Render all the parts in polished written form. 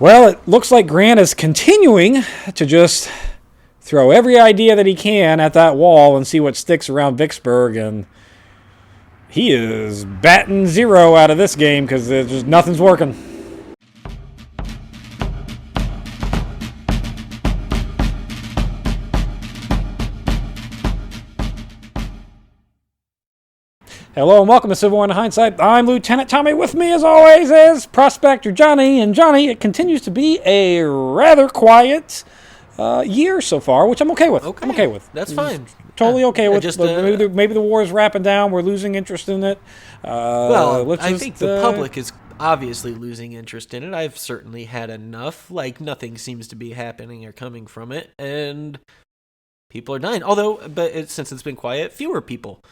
Well, it looks like Grant is continuing to just throw every idea that he can at that wall and see what sticks around Vicksburg, and he is batting 0 out of this game because just nothing's working. Hello and welcome to Civil War in Hindsight. I'm Lieutenant Tommy. With me, as always, is Prospector Johnny. And Johnny, it continues to be a rather quiet year so far, which I'm okay with. Okay. I'm okay with. That's fine. Totally okay with. Just, maybe the war is wrapping down. We're losing interest in it. I think the public is obviously losing interest in it. I've certainly had enough. Like, nothing seems to be happening or coming from it. And people are dying. Since it's been quiet, fewer people.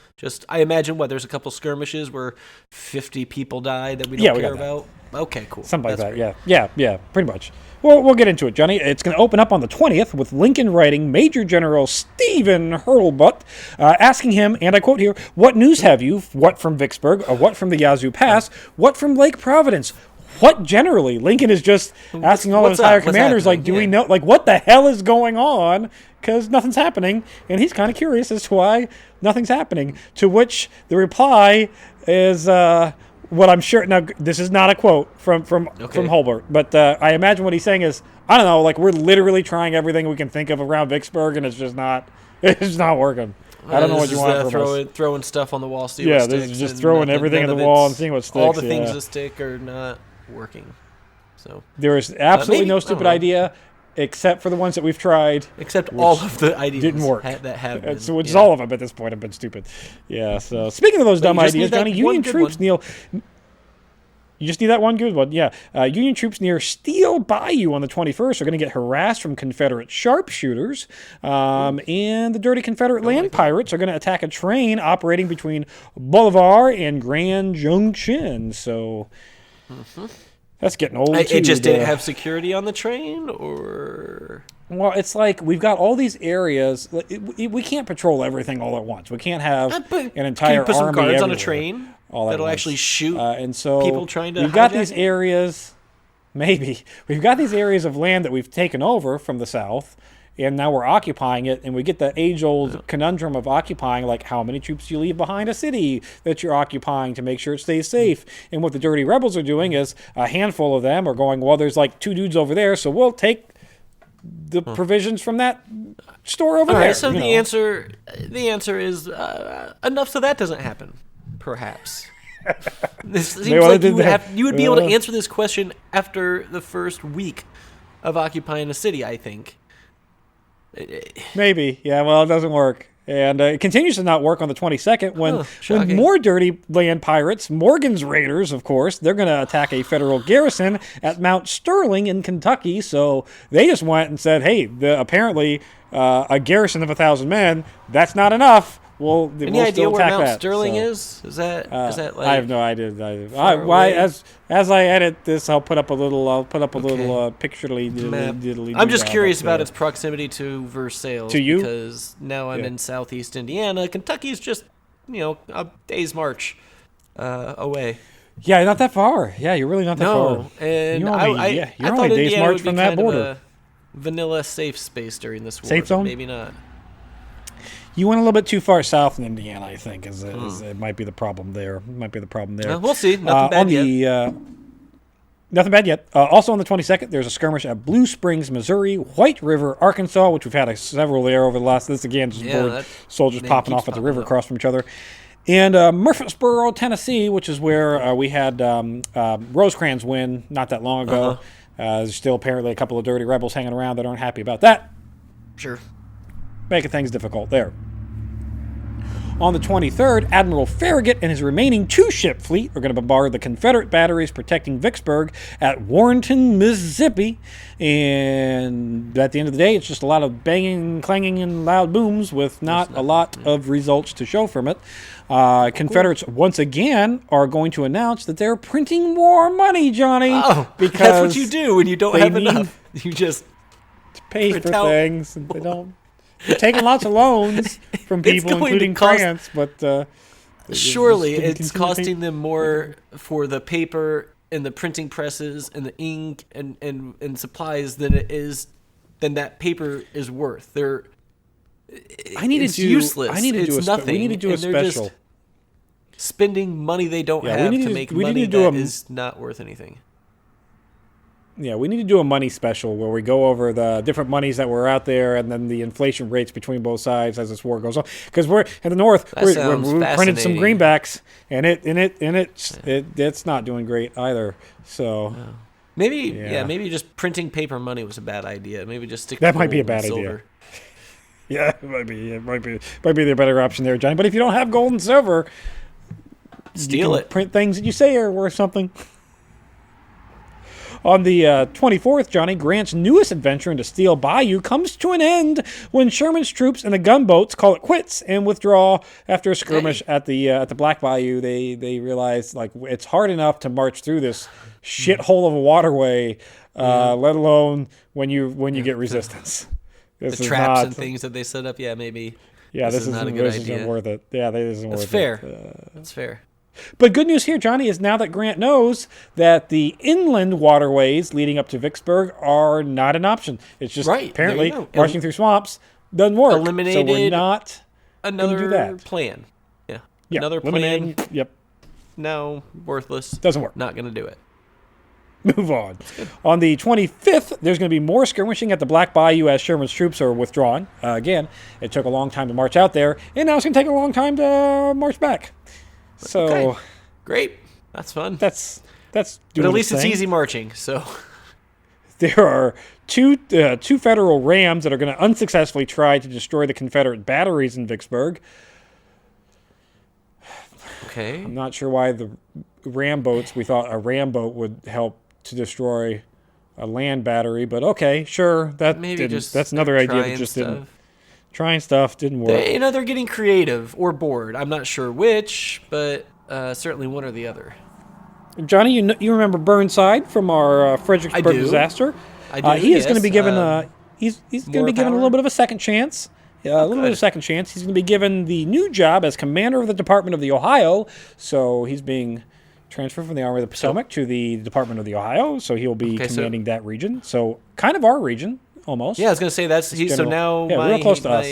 I imagine, there's a couple skirmishes where 50 people died that we don't care about? Okay, cool. Something like that, yeah, pretty much. Well, we'll get into it, Johnny. It's going to open up on the 20th with Lincoln writing Major General Stephen Hurlbut, asking him, and I quote here, "What news have you? What from Vicksburg? Or what from the Yazoo Pass? What from Lake Providence? What generally?" Lincoln is just asking all of his higher commanders, do we know, what the hell is going on? Because nothing's happening, and he's kind of curious as to why nothing's happening. To which the reply is what I'm sure. Now, this is not a quote from Hurlbut, but I imagine what he's saying is, I don't know, we're literally trying everything we can think of around Vicksburg, and it's just not working. I don't know what you want from us. Throwing stuff on the wall, see what sticks. Yeah, this is just throwing everything on the wall and seeing what sticks. All the things that stick are not working. So there is absolutely no stupid idea, except for the ones that we've tried. Except all of the ideas didn't work. That have been. So it's all of them at this point have been stupid. Yeah. So speaking of those dumb ideas, Johnny, Union troops, Neil. You just need that one good one? Yeah. Union troops near Steele Bayou on the 21st are going to get harassed from Confederate sharpshooters. And the dirty Confederate land pirates are going to attack a train operating between Bolivar and Grand Junction. So that's getting old, too. It just didn't have security on the train, or... Well, it's we've got all these areas. We can't patrol everything all at once. We can't have an entire army. Can you put some guards everywhere on a train that'll actually shoot and so people trying to we've got these areas. Maybe we've got these areas of land that we've taken over from the south, and now we're occupying it. And we get the age-old conundrum of occupying, how many troops do you leave behind a city that you're occupying to make sure it stays safe? And what the dirty rebels are doing is a handful of them are going, well, there's 2 dudes over there, so we'll take the provisions from that store over there. Right, so the answer is enough so that doesn't happen. Perhaps. This seems like you would be able to answer this question after the first week of occupying a city, I think. Maybe. Yeah, well, it doesn't work. And it continues to not work on the 22nd when more dirty land pirates, Morgan's Raiders, of course, they're going to attack a federal garrison at Mount Sterling in Kentucky. So they just went and said, hey, apparently a garrison of 1,000 men, that's not enough. Any idea where Mount Sterling is? Is that I have no idea. As I edit this, I'll put up a little picturely map. I'm just curious about its proximity to Versailles. To you? Because now I'm in southeast Indiana. Kentucky's just a day's march away. Yeah, not that far. Yeah, you're really not that far. No, and you're only a day's march from that border. A vanilla safe space during this war. Safe zone? Maybe not. You went a little bit too far south in Indiana, I think, it might be the problem there. We'll see. Nothing bad yet. Nothing bad yet. Also on the 22nd, there's a skirmish at Blue Springs, Missouri, White River, Arkansas, which we've had several there over the last. This again, just soldiers popping off at the river across from each other. And Murfreesboro, Tennessee, which is where we had Rosecrans win not that long ago. There's still apparently a couple of dirty rebels hanging around that aren't happy about that. Sure. Making things difficult there. On the 23rd, Admiral Farragut and his remaining 2-ship fleet are going to bombard the Confederate batteries protecting Vicksburg at Warrenton, Mississippi. And at the end of the day, it's just a lot of banging, clanging, and loud booms with not a lot of results to show from it. Confederates, once again, are going to announce that they're printing more money, Johnny. Oh, because that's what you do when you don't have enough. You just pay for things, and they don't. They're taking lots of loans from people, including France, but surely it's costing them more for the paper and the printing presses and the ink and supplies than that paper is worth. It's useless. We need to do a special. Just spending money they don't have to make money that is not worth anything. Yeah, we need to do a money special where we go over the different monies that were out there and then the inflation rates between both sides as this war goes on. Because we're in the North, we printed some greenbacks, and it's not doing great either. So maybe just printing paper money was a bad idea. Maybe just stick. That might be a bad idea. Yeah, it might be. It might be the better option there, Johnny. But if you don't have gold and silver, steal it. Print things that you say are worth something. On the 24th, Johnny, Grant's newest adventure into Steele Bayou comes to an end when Sherman's troops and the gunboats call it quits and withdraw after a skirmish at the Black Bayou. They realize like it's hard enough to march through this shithole of a waterway, let alone when you get resistance. The traps and things that they set up, maybe. Yeah, this not a good idea. Isn't worth it. Yeah, this isn't worth it. That's fair. But good news here, Johnny, is now that Grant knows that the inland waterways leading up to Vicksburg are not an option. It's just apparently marching through swamps doesn't work. Eliminated so we're not another do that. plan. Yeah. Another plan. Yep. No, worthless. Doesn't work. Not going to do it. Move on. On the 25th, there's going to be more skirmishing at the Black Bayou as Sherman's troops are withdrawn. Again, it took a long time to march out there, and now it's going to take a long time to march back. So, great. That's fun. That's. But at least it's easy marching. So there are two federal rams that are going to unsuccessfully try to destroy the Confederate batteries in Vicksburg. Okay. I'm not sure why the ram boats. We thought a ram boat would help to destroy a land battery, but okay, sure. That's another idea that just didn't. Trying stuff didn't work. They're getting creative or bored. I'm not sure which, but certainly one or the other. Johnny, you remember Burnside from our Fredericksburg disaster? I do. He is going to be given he's going to be given a little bit of a second chance. A little bit of a second chance. He's going to be given the new job as commander of the Department of the Ohio. So he's being transferred from the Army of the Potomac to the Department of the Ohio. So he'll be commanding that region. So kind of our region. Almost. Yeah, I was going to say that's so now real close to us.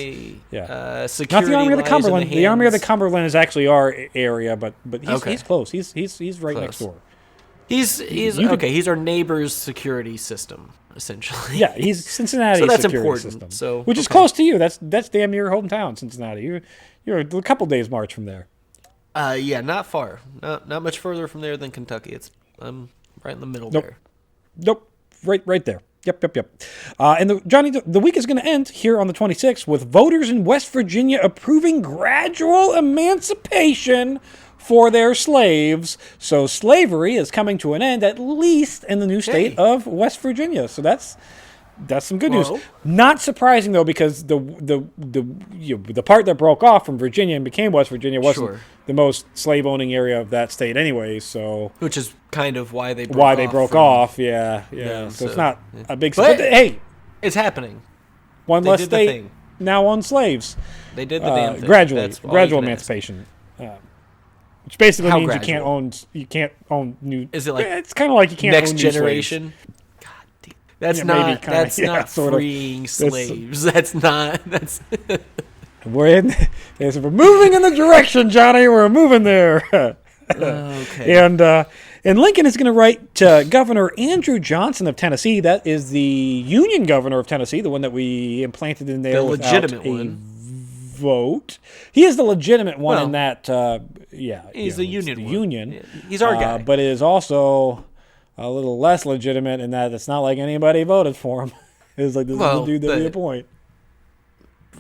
Security not the Army of the Cumberland. The Army of the Cumberland is actually our area, but he's close. He's right next door. He's He's our neighbor's security system essentially. Yeah, he's Cincinnati's so that's security important. system. So which is close to you. That's damn near your hometown, Cincinnati. You're a couple days march from there. Not far. Not much further from there than Kentucky. I'm right in the middle there. Nope. Right there. Yep. And Johnny, the week is going to end here on the 26th with voters in West Virginia approving gradual emancipation for their slaves. So slavery is coming to an end, at least in the new state of West Virginia. So that's some good news. Not surprising though, because the part that broke off from Virginia and became West Virginia wasn't the most slave-owning area of that state anyway. So which is kind of why they broke off. Yeah. So it's not a big. But hey, it's happening. One less state now owns slaves. They did the damn thing. Gradual emancipation. Which basically means you can't own new. Is it like it's kind of like you can't next own new generation? Slaves. That's not freeing slaves. That's not. We're moving in the direction, Johnny. We're moving there. Okay. And Lincoln is going to write to Governor Andrew Johnson of Tennessee. That is the Union governor of Tennessee, the one that we implanted in there. The legitimate one. Vote. He is the legitimate one in that. He's the Union one. Union. He's our guy. But it is also a little less legitimate in that it's not like anybody voted for him. It's like this is the dude that we appoint.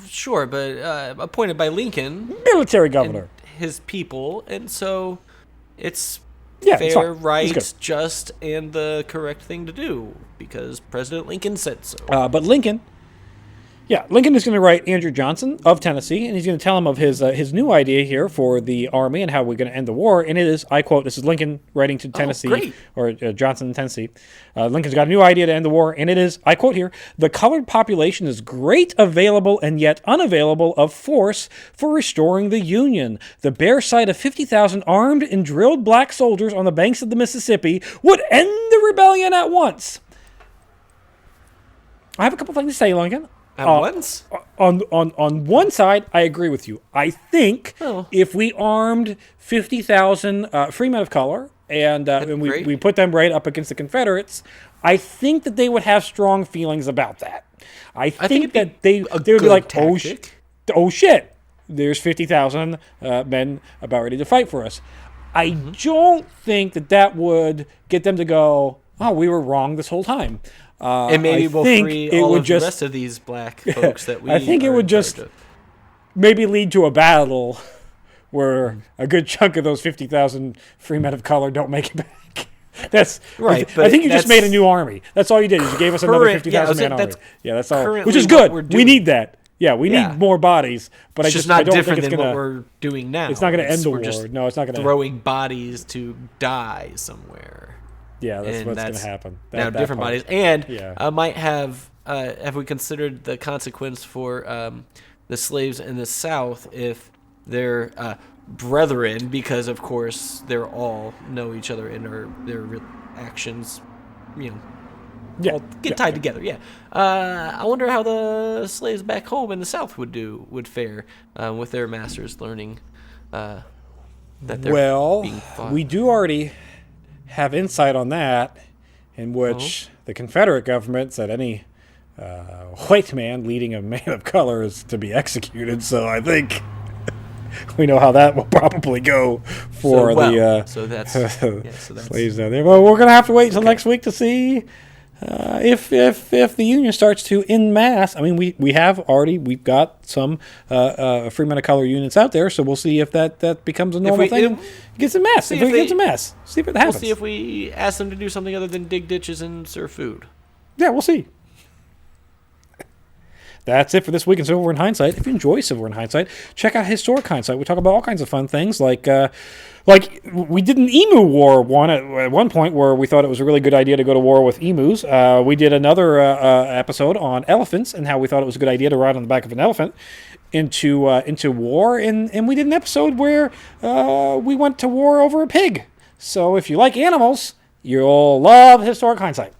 Sure, but appointed by Lincoln. Military governor. His people, and so it's it's fair, right, just, and the correct thing to do, because President Lincoln said so. But Lincoln Yeah, Lincoln is going to write Andrew Johnson of Tennessee, and he's going to tell him of his new idea here for the Army and how we're going to end the war. And it is, I quote, this is Lincoln writing to Tennessee, or Johnson in Tennessee. Lincoln's got a new idea to end the war, and it is, I quote here, the colored population is great available and yet unavailable of force for restoring the Union. The bare sight of 50,000 armed and drilled black soldiers on the banks of the Mississippi would end the rebellion at once. I have a couple things to say, Lincoln. At once? On one side, I agree with you. I think if we armed 50,000 free men of color and we put them right up against the Confederates, I think that they would have strong feelings about that. I think that they would be like, oh shit, there's 50,000 men about ready to fight for us. I don't think that would get them to go, oh, we were wrong this whole time. And maybe we'll free all of the rest of these black folks that we I think it would just maybe lead to a battle where a good chunk of those 50,000 free men of color don't make it back. That's right. I think you just made a new army. That's all you did is you gave us another 50,000 man army. Yeah, that's all. Which is good. We need that. Yeah, we need more bodies. But it's just not different than what we're doing now. It's not going to end the war. No, it's not going to. Throwing bodies to die somewhere. Yeah, that's what's going to happen. Now different bodies. And might have we considered the consequence for the slaves in the South if their brethren, because of course they're all know each other and their actions, all get tied together. Yeah. I wonder how the slaves back home in the South would fare with their masters learning that they're being fought. We do already have insight on that, in which the Confederate government said any white man leading a man of color is to be executed. So I think we know how that will probably go for slaves down there. Well, we're going to have to wait until next week to see if the Union starts to en masse. I mean, we've got some free men of color units out there, so we'll see if that becomes a normal thing. It gets en masse. See if it happens. We'll see if we ask them to do something other than dig ditches and serve food. Yeah, we'll see. That's it for this week in Civil War in Hindsight. If you enjoy Civil War in Hindsight, check out Historic Hindsight. We talk about all kinds of fun things, like we did an emu war at one point where we thought it was a really good idea to go to war with emus. We did another episode on elephants and how we thought it was a good idea to ride on the back of an elephant into war. And we did an episode where we went to war over a pig. So if you like animals, you'll love Historic Hindsight.